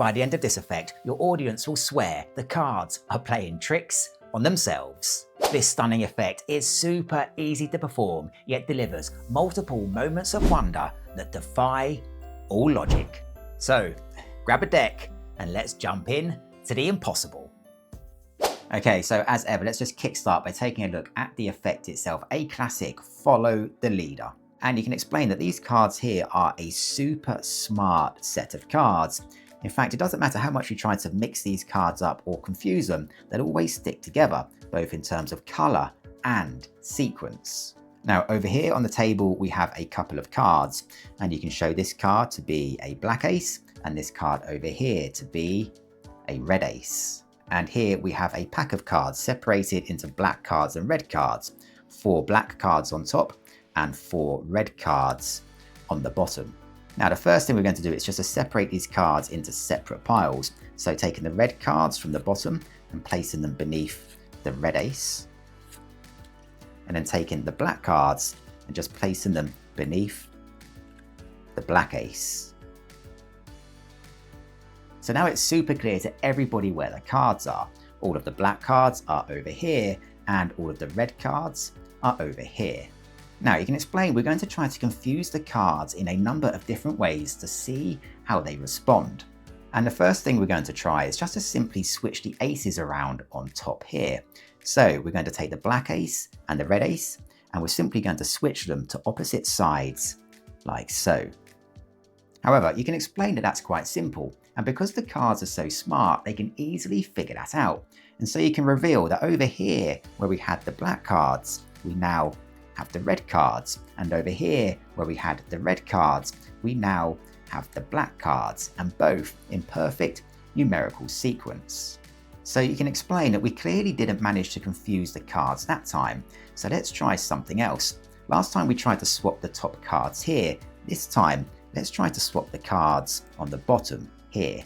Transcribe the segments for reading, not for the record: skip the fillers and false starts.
By the end of this effect, your audience will swear the cards are playing tricks on themselves. This stunning effect is super easy to perform, yet delivers multiple moments of wonder that defy all logic. So, grab a deck and let's jump in to the impossible. Okay, so as ever, let's just kickstart by taking a look at the effect itself, a classic follow the leader. And you can explain that these cards here are a super smart set of cards. In fact, it doesn't matter how much you try to mix these cards up or confuse them, they'll always stick together, both in terms of color and sequence. Now over here on the table, we have a couple of cards, and you can show this card to be a black ace and this card over here to be a red ace. And here we have a pack of cards separated into black cards and red cards, 4 black cards on top and 4 red cards on the bottom. Now the first thing we're going to do is just to separate these cards into separate piles. So taking the red cards from the bottom and placing them beneath the red ace, and then taking the black cards and just placing them beneath the black ace. So now it's super clear to everybody where the cards are. All of the black cards are over here and all of the red cards are over here. Now you can explain we're going to try to confuse the cards in a number of different ways to see how they respond. And the first thing we're going to try is just to simply switch the aces around on top here. So we're going to take the black ace and the red ace, and we're simply going to switch them to opposite sides like so. However, you can explain that that's quite simple, and because the cards are so smart, they can easily figure that out. And so you can reveal that over here, where we had the black cards, we now have the red cards, and over here, where we had the red cards, we now have the black cards, and both in perfect numerical sequence. So you can explain that we clearly didn't manage to confuse the cards that time, so let's try something else. Last time we tried to swap the top cards here, this time let's try to swap the cards on the bottom here.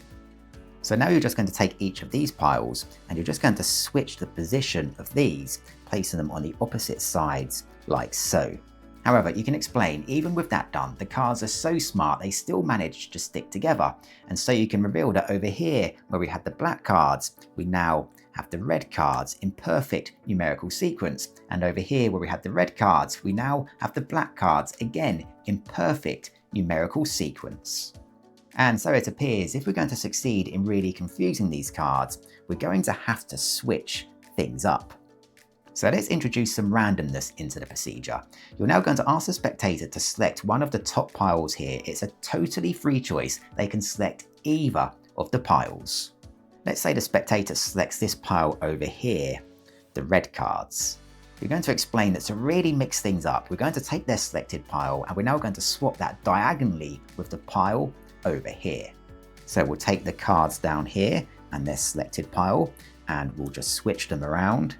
So now you're just going to take each of these piles and you're just going to switch the position of these, placing them on the opposite sides like so. However, you can explain, even with that done, the cards are so smart they still manage to stick together. And so you can reveal that over here, where we had the black cards, we now have the red cards in perfect numerical sequence. And over here, where we had the red cards, we now have the black cards again in perfect numerical sequence. And so it appears if we're going to succeed in really confusing these cards, we're going to have to switch things up. So let's introduce some randomness into the procedure. You're now going to ask the spectator to select one of the top piles here. It's a totally free choice. They can select either of the piles. Let's say the spectator selects this pile over here, the red cards. You're going to explain that to really mix things up, we're going to take their selected pile and we're now going to swap that diagonally with the pile over here. So we'll take the cards down here and their selected pile and we'll just switch them around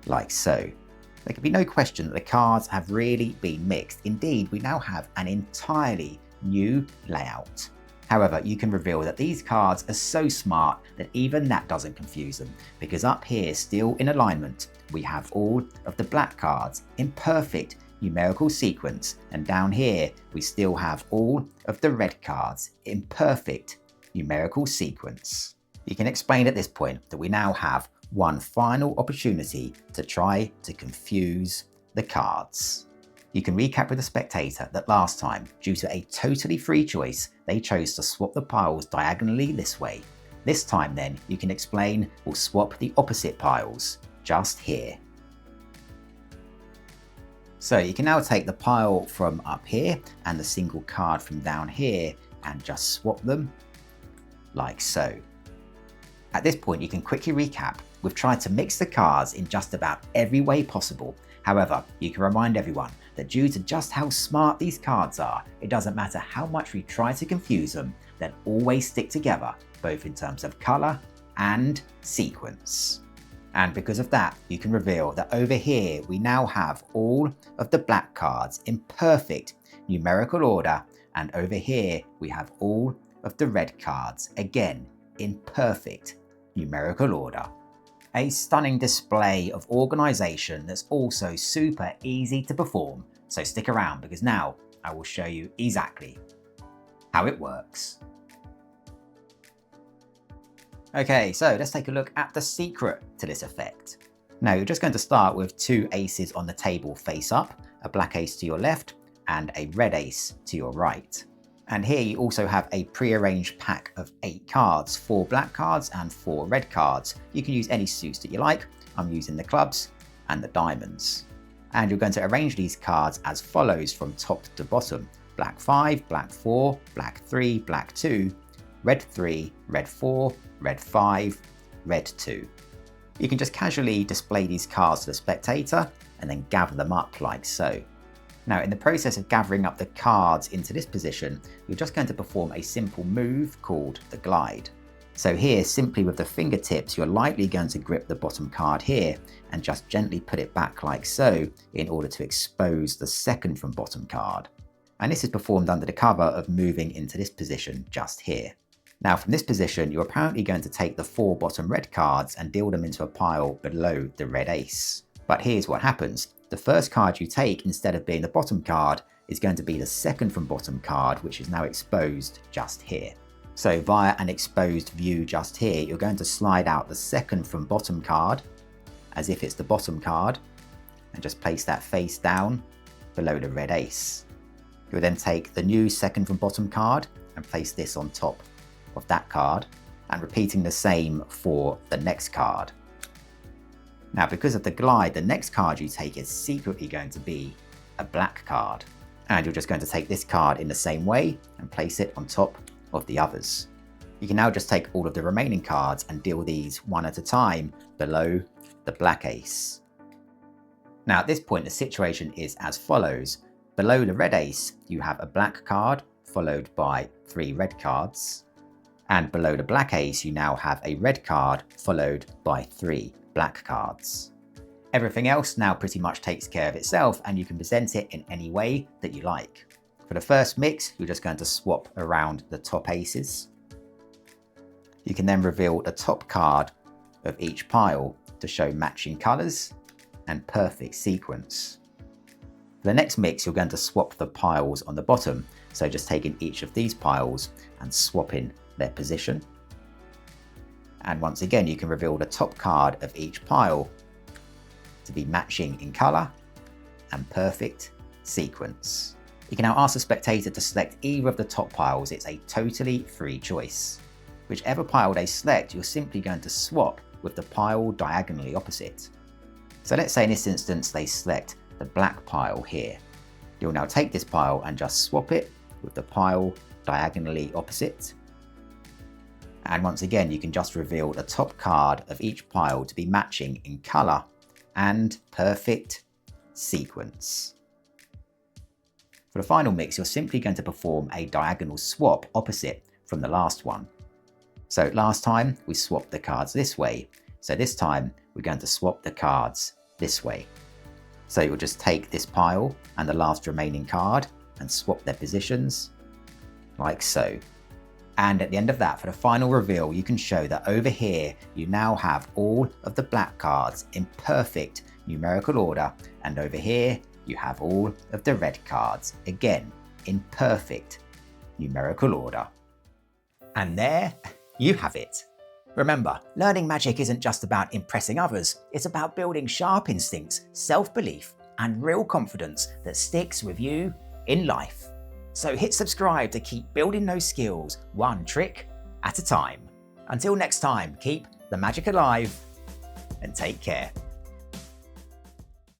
like so. There can be no question that the cards have really been mixed. Indeed, we now have an entirely new layout. However, you can reveal that these cards are so smart that even that doesn't confuse them, because up here, still in alignment, we have all of the black cards in perfect numerical sequence, and down here, we still have all of the red cards in perfect numerical sequence. You can explain at this point that we now have one final opportunity to try to confuse the cards. You can recap with the spectator that last time, due to a totally free choice, they chose to swap the piles diagonally this way. This time then, you can explain we'll swap the opposite piles, just here. So you can now take the pile from up here and the single card from down here and just swap them like so. At this point, you can quickly recap. We've tried to mix the cards in just about every way possible. However, you can remind everyone that due to just how smart these cards are, it doesn't matter how much we try to confuse them, they'll always stick together, both in terms of color and sequence. And because of that, you can reveal that over here, we now have all of the black cards in perfect numerical order. And over here, we have all of the red cards, again, in perfect numerical order. A stunning display of organization that's also super easy to perform. So stick around because now I will show you exactly how it works. Okay, so let's take a look at the secret to this effect. Now you're just going to start with 2 aces on the table face up, a black ace to your left and a red ace to your right. And here you also have a pre-arranged pack of 8 cards, 4 black cards and 4 red cards. You can use any suits that you like. I'm using the clubs and the diamonds. And you're going to arrange these cards as follows from top to bottom. Black 5, black 4, black 3, black 2, red 3, red 4, red 5, red 2. You can just casually display these cards to the spectator and then gather them up like so. Now in the process of gathering up the cards into this position, you're just going to perform a simple move called the glide. So here, simply with the fingertips, you're lightly going to grip the bottom card here and just gently put it back like so in order to expose the second from bottom card. And this is performed under the cover of moving into this position just here. Now from this position, you're apparently going to take the 4 bottom red cards and deal them into a pile below the red ace. But here's what happens. The first card you take, instead of being the bottom card, is going to be the second from bottom card, which is now exposed just here. So via an exposed view just here, you're going to slide out the second from bottom card as if it's the bottom card and just place that face down below the red ace. You'll then take the new second from bottom card and place this on top of that card, and repeating the same for the next card. Now because of the glide, the next card you take is secretly going to be a black card. And you're just going to take this card in the same way and place it on top of the others. You can now just take all of the remaining cards and deal these one at a time below the black ace. Now at this point the situation is as follows. Below the red ace you have a black card followed by 3 red cards. And below the black ace you now have a red card followed by 3 black cards. Everything else now pretty much takes care of itself and you can present it in any way that you like. For the first mix, you're just going to swap around the top aces. You can then reveal the top card of each pile to show matching colours and perfect sequence. For the next mix, you're going to swap the piles on the bottom, so just taking each of these piles and swapping their position. And once again, you can reveal the top card of each pile to be matching in colour and perfect sequence. You can now ask the spectator to select either of the top piles. It's a totally free choice. Whichever pile they select, you're simply going to swap with the pile diagonally opposite. So let's say in this instance they select the black pile here. You'll now take this pile and just swap it with the pile diagonally opposite. And once again, you can just reveal the top card of each pile to be matching in colour and perfect sequence. For the final mix, you're simply going to perform a diagonal swap opposite from the last one. So last time we swapped the cards this way. So this time we're going to swap the cards this way. So you'll just take this pile and the last remaining card and swap their positions like so. And at the end of that, for the final reveal, you can show that over here, you now have all of the black cards in perfect numerical order. And over here, you have all of the red cards, again, in perfect numerical order. And there you have it. Remember, learning magic isn't just about impressing others. It's about building sharp instincts, self-belief, and real confidence that sticks with you in life. So hit subscribe to keep building those skills one trick at a time. Until next time, keep the magic alive and take care.